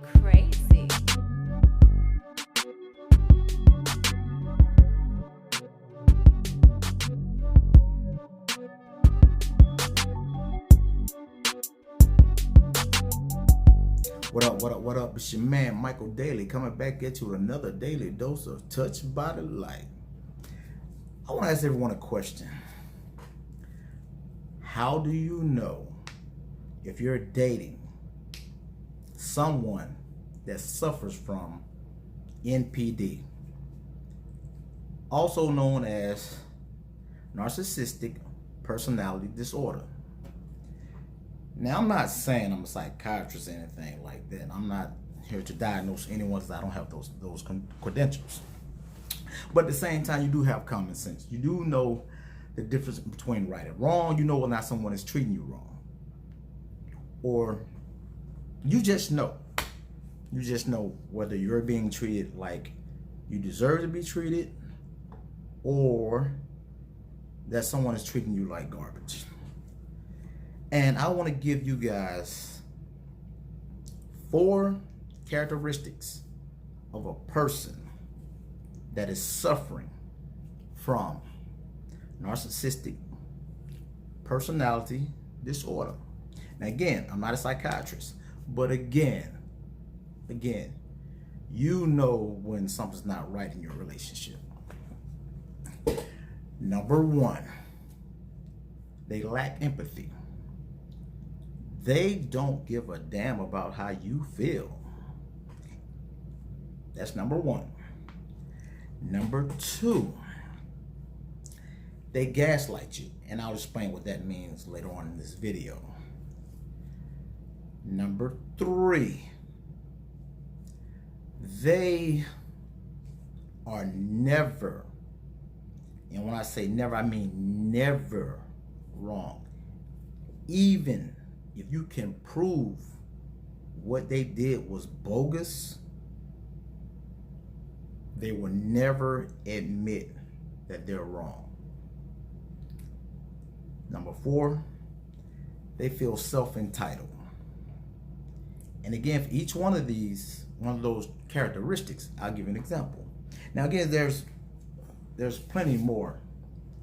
Crazy. What up, what up, what up? It's your man, Michael Daly, coming back at you with another daily dose of Touched by the Light. I want to ask everyone a question. How do you know if you're dating someone that suffers from NPD, also known as Narcissistic Personality Disorder? Now, I'm not saying I'm a psychiatrist or anything like that. I'm not here to diagnose anyone because I don't have those credentials. But at the same time, you do have common sense. You do know the difference between right and wrong. You know whether or not someone is treating you wrong. Or you just know. You just know whether you're being treated like you deserve to be treated or that someone is treating you like garbage. And I want to give you guys 4 characteristics of a person that is suffering from narcissistic personality disorder. Now, again, I'm not a psychiatrist, but again, you know when something's not right in your relationship. Number 1, they lack empathy. They don't give a damn about how you feel. That's number 1. Number 2, they gaslight you. And I'll explain what that means later on in this video. Number 3, they are never, and when I say never, I mean never wrong. Even if you can prove what they did was bogus, they will never admit that they're wrong. Number 4, they feel self-entitled. And again, for each one of those characteristics, I'll give you an example. Now again, there's plenty more.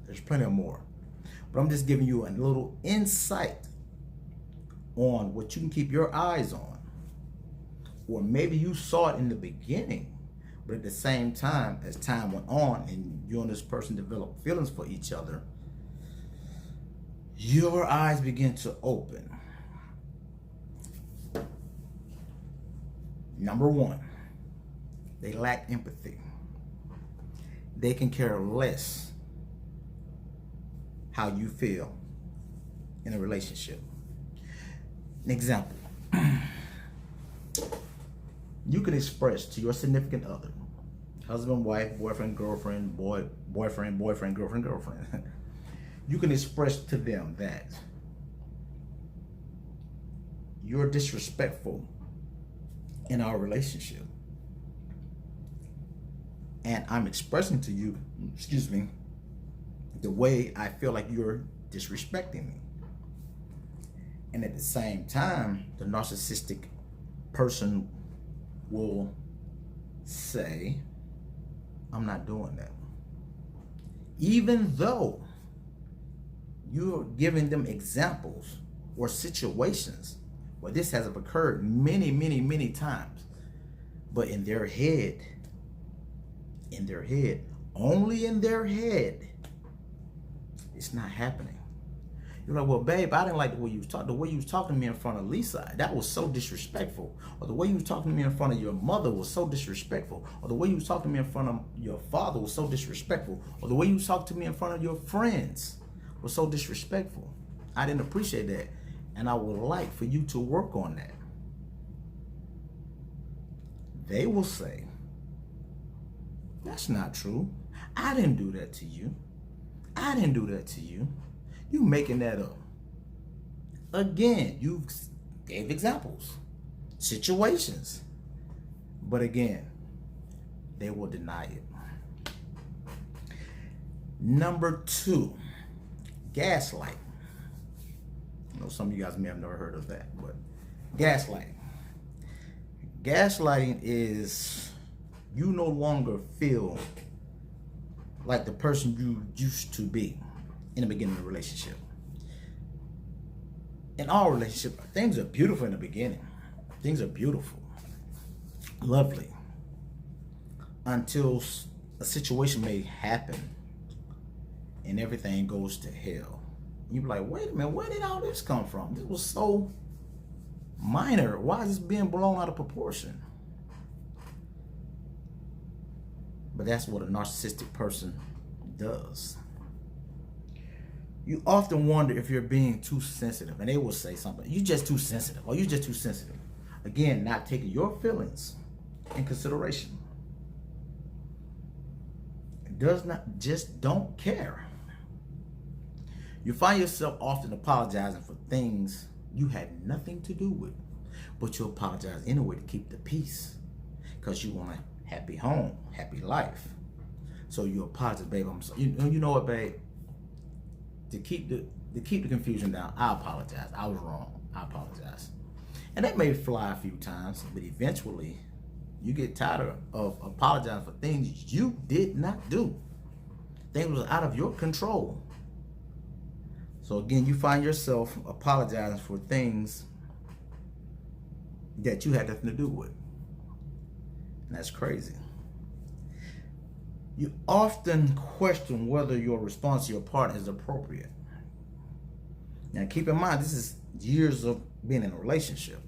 There's plenty more. But I'm just giving you a little insight on what you can keep your eyes on. Or maybe you saw it in the beginning, but at the same time, as time went on and you and this person developed feelings for each other, your eyes begin to open. Number 1, they lack empathy. They can care less how you feel in a relationship. An example, you can express to your significant other, husband, wife, boyfriend, girlfriend, boyfriend, girlfriend. You can express to them that you're disrespectful in our relationship. And I'm expressing to you, the way I feel like you're disrespecting me. And at the same time, the narcissistic person will say, I'm not doing that. Even though you're giving them examples or situations where this has occurred many times. But in their head, only in their head, it's not happening. You're like, well, babe, I didn't like the way you was talking. The way you was talking to me in front of Lisa, that was so disrespectful. Or the way you was talking to me in front of your mother was so disrespectful. Or the way you was talking to me in front of your father was so disrespectful. Or the way you was talking to me in front of your friends was so disrespectful. I didn't appreciate that. And I would like for you to work on that. They will say, that's not true. I didn't do that to you. I didn't do that to you. You making that up. Again, you gave examples, situations. But again, they will deny it. Number 2, gaslighting. I know some of you guys may have never heard of that, but gaslighting. Gaslighting is you no longer feel like the person you used to be in the beginning of the relationship. In all relationships, things are beautiful in the beginning. Things are beautiful, lovely, until a situation may happen and everything goes to hell. You be like, wait a minute, where did all this come from? This was so minor. Why is this being blown out of proportion? But that's what a narcissistic person does. You often wonder if you're being too sensitive, and they will say something, you're just too sensitive, or you're just too sensitive. Again, not taking your feelings in consideration. Does not, just don't care. You find yourself often apologizing for things you had nothing to do with, but you apologize anyway to keep the peace, because you want a happy home, happy life. So you apologize, babe. I'm sorry. You know what, babe? To keep the confusion down, I apologize. I was wrong. I apologize. And that may fly a few times, but eventually you get tired of apologizing for things you did not do. Things was out of your control. So again, you find yourself apologizing for things that you had nothing to do with. And that's crazy. You often question whether your response to your partner is appropriate. Now keep in mind, this is years of being in a relationship.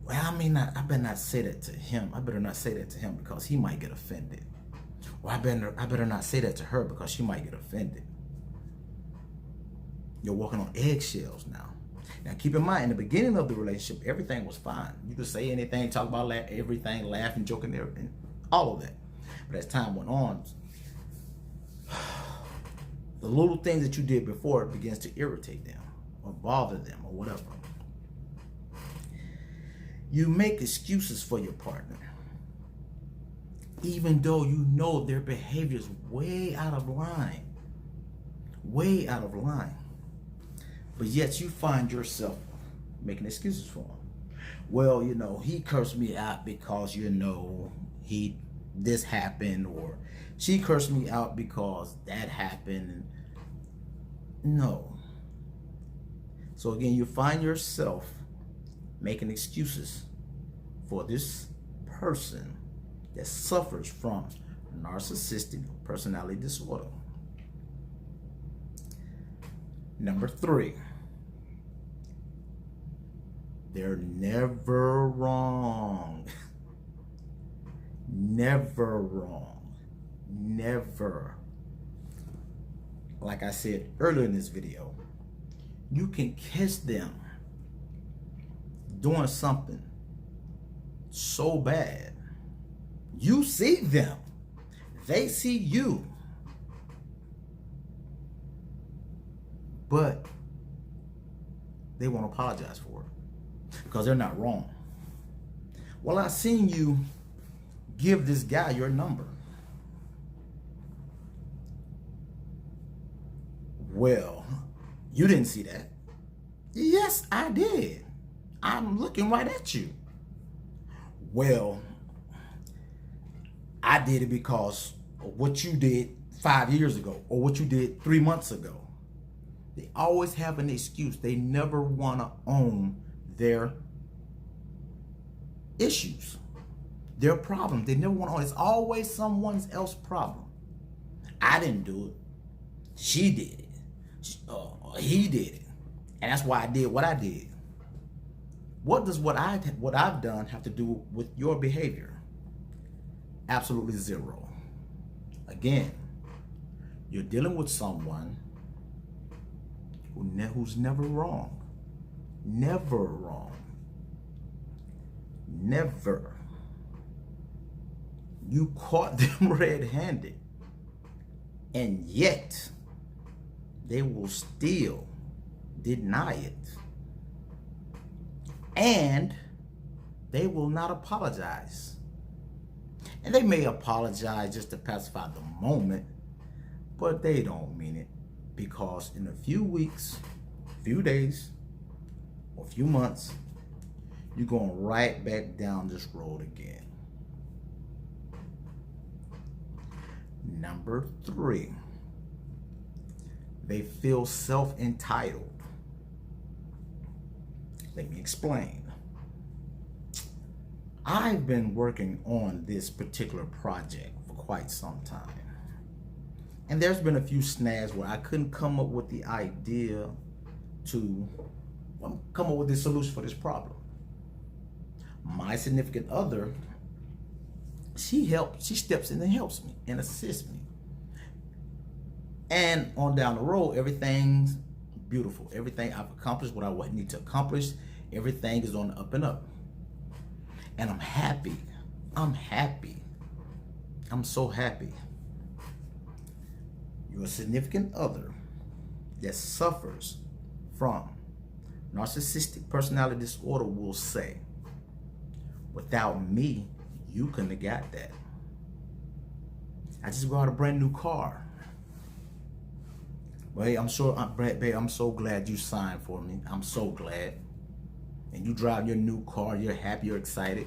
Well, I better not say that to him. I better not say that to him because he might get offended. Or I better not say that to her because she might get offended. You're walking on eggshells now. Now keep in mind, in the beginning of the relationship, everything was fine. You could say anything, talk about everything, laughing, joking, everything, all of that. But as time went on, the little things that you did before begins to irritate them or bother them or whatever. You make excuses for your partner, even though you know their behavior is way out of line. Way out of line. But yet you find yourself making excuses for him. Well, he cursed me out because, this happened, or she cursed me out because that happened. No. So again, you find yourself making excuses for this person that suffers from narcissistic personality disorder. Number 3, they're never wrong. Never wrong. Never. Like I said earlier in this video, you can catch them doing something so bad. You see them. They see you. But they won't apologize for it because they're not wrong. Well, I seen you give this guy your number. Well, you didn't see that. Yes, I did. I'm looking right at you. Well, I did it because of what you did 5 years ago or what you did 3 months ago. They always have an excuse. They never want to own their issues, their problems. They never want to own it. It's always someone else's problem. I didn't do it. She did it. He did it. And that's why I did what I did. What does what I've done have to do with your behavior? Absolutely zero. Again, you're dealing with someone who's never wrong. Never wrong. Never. You caught them red-handed. And yet, they will still deny it. And they will not apologize. And they may apologize just to pacify the moment, but they don't mean it. Because in a few weeks, few days, or few months, you're going right back down this road again. Number 3, they feel self-entitled. Let me explain. I've been working on this particular project for quite some time. And there's been a few snags where I couldn't come up with the idea to come up with the solution for this problem. My significant other, she steps in and helps me and assists me. And on down the road, everything's beautiful. Everything I've accomplished, what I need to accomplish, everything is on the up and up. And I'm happy. I'm happy. I'm so happy. Your significant other that suffers from narcissistic personality disorder will say, without me, you couldn't have got that. I just bought a brand new car. Well, hey, I'm so glad you signed for me. I'm so glad. And you drive your new car, you're happy, you're excited.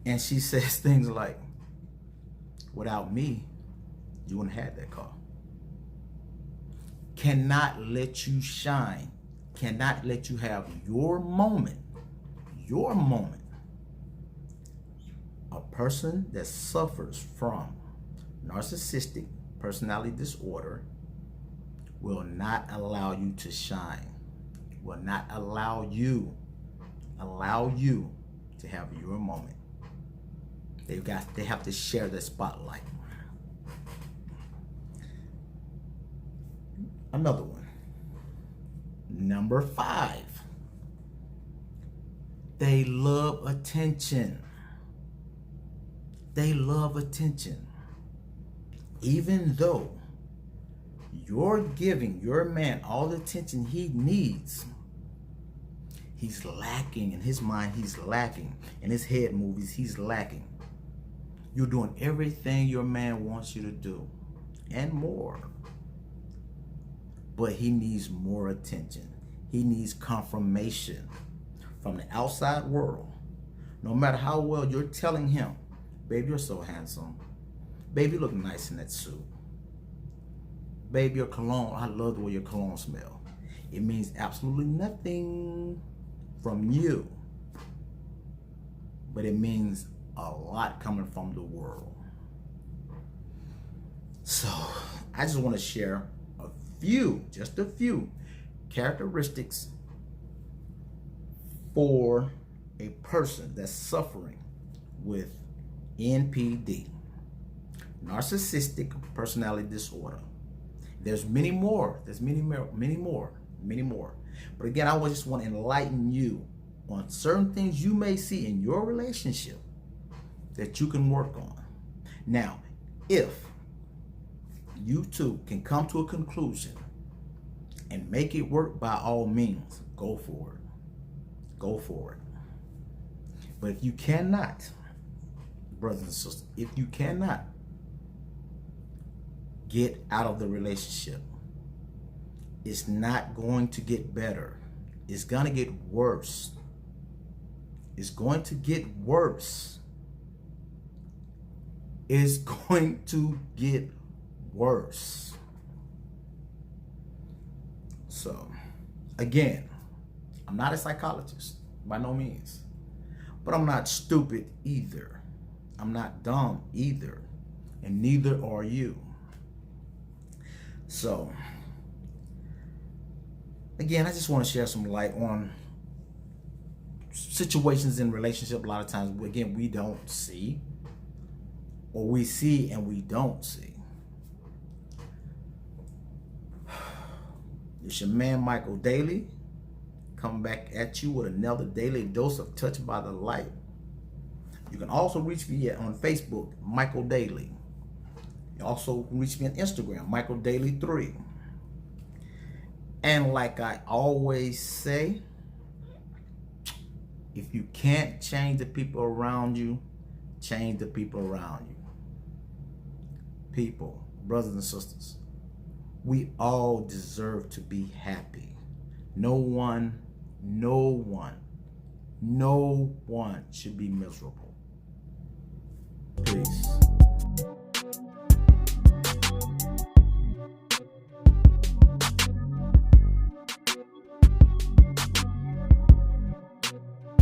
And she says things like, without me, you wouldn't have that car. Cannot let you shine. Cannot let you have your moment. Your moment. A person that suffers from narcissistic personality disorder will not allow you to shine. Will not allow you to have your moment. They have to share the spotlight. Another one. Number 5. They love attention. They love attention. Even though you're giving your man all the attention he needs, he's lacking in his mind. He's lacking in his head movies. He's lacking. You're doing everything your man wants you to do and more. But he needs more attention. He needs confirmation from the outside world. No matter how well you're telling him, babe, you're so handsome. Babe, you look nice in that suit. Babe, your cologne, I love the way your cologne smells. It means absolutely nothing from you. But it means a lot coming from the world. So, I just want to share just a few characteristics for a person that's suffering with NPD, narcissistic personality disorder. There's many more. There's many more. But again, I just want to enlighten you on certain things you may see in your relationship that you can work on. Now, if you two can come to a conclusion and make it work, by all means, go for it. Go for it. But if you cannot, brothers and sisters, if you cannot get out of the relationship, it's not going to get better. It's going to get worse. It's going to get worse. It's going to get worse. So, again, I'm not a psychologist, by no means. But I'm not stupid either. I'm not dumb either. And neither are you. So, again, I just want to share some light on situations in relationship. A lot of times, again, we don't see. Or we see and we don't see. It's your man, Michael Daly, coming back at you with another daily dose of Touched by the Light. You can also reach me on Facebook, Michael Daly. You also can reach me on Instagram, Michael Daly 3. And like I always say, if you can't change the people around you, change the people around you. People, brothers and sisters, we all deserve to be happy. No one No one should be miserable.